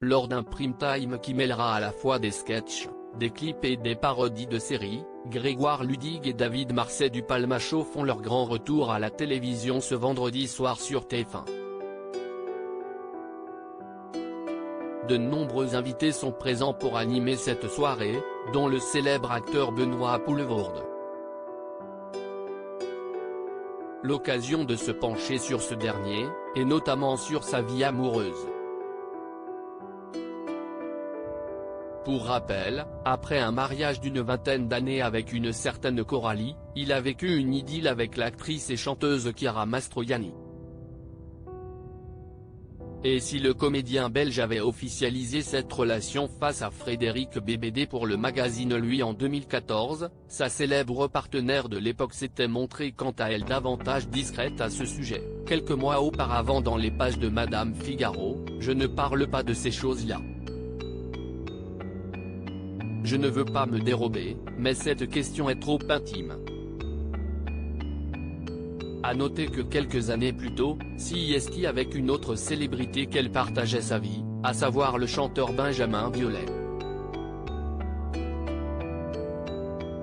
lors d'un prime time qui mêlera à la fois des sketchs, des clips et des parodies de séries. Grégoire Ludig et David Marsay du Palma Show font leur grand retour à la télévision ce vendredi soir sur TF1. De nombreux invités sont présents pour animer cette soirée, dont le célèbre acteur Benoît Poelvoorde. L'occasion de se pencher sur ce dernier, et notamment sur sa vie amoureuse. Pour rappel, après un mariage d'une vingtaine d'années avec une certaine Coralie, il a vécu une idylle avec l'actrice et chanteuse Chiara Mastroianni. Et si le comédien belge avait officialisé cette relation face à Frédéric Bébédé pour le magazine Lui en 2014, sa célèbre partenaire de l'époque s'était montrée quant à elle davantage discrète à ce sujet. Quelques mois auparavant dans les pages de Madame Figaro, « Je ne parle pas de ces choses-là. Je ne veux pas me dérober, mais cette question est trop intime. » À noter que quelques années plus tôt, CIST avec une autre célébrité qu'elle partageait sa vie, à savoir le chanteur Benjamin Biolay.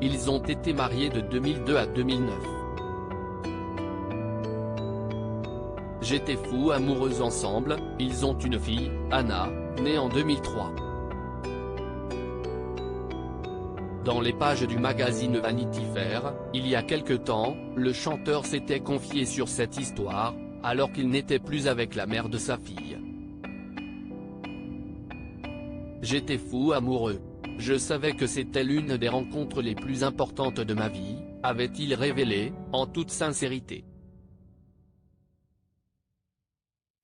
Ils ont été mariés de 2002 à 2009. J'étais fous amoureux ensemble, ils ont une fille, Anna, née en 2003. Dans les pages du magazine Vanity Fair, il y a quelque temps, le chanteur s'était confié sur cette histoire, alors qu'il n'était plus avec la mère de sa fille. J'étais fou amoureux. Je savais que c'était l'une des rencontres les plus importantes de ma vie, avait-il révélé, en toute sincérité.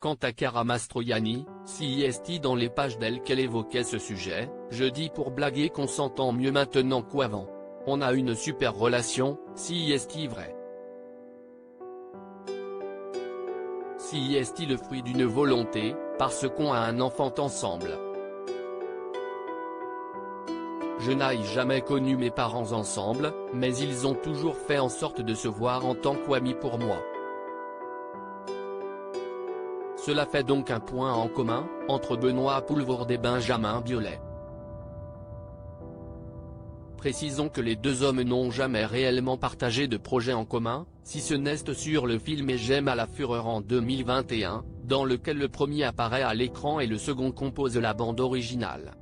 Quant à Chiara Mastroianni, CIST dans les pages d'elle qu'elle évoquait ce sujet, je dis pour blaguer qu'on s'entend mieux maintenant qu'avant. On a une super relation, CIST vrai. CIST le fruit d'une volonté, parce qu'on a un enfant ensemble. Je n'ai jamais connu mes parents ensemble, mais ils ont toujours fait en sorte de se voir en tant qu'amis pour moi. Cela fait donc un point en commun, entre Benoît Poelvoorde et Benjamin Biolay. Précisons que les deux hommes n'ont jamais réellement partagé de projet en commun, si ce n'est sur le film Et j'aime à la fureur en 2021, dans lequel le premier apparaît à l'écran et le second compose la bande originale.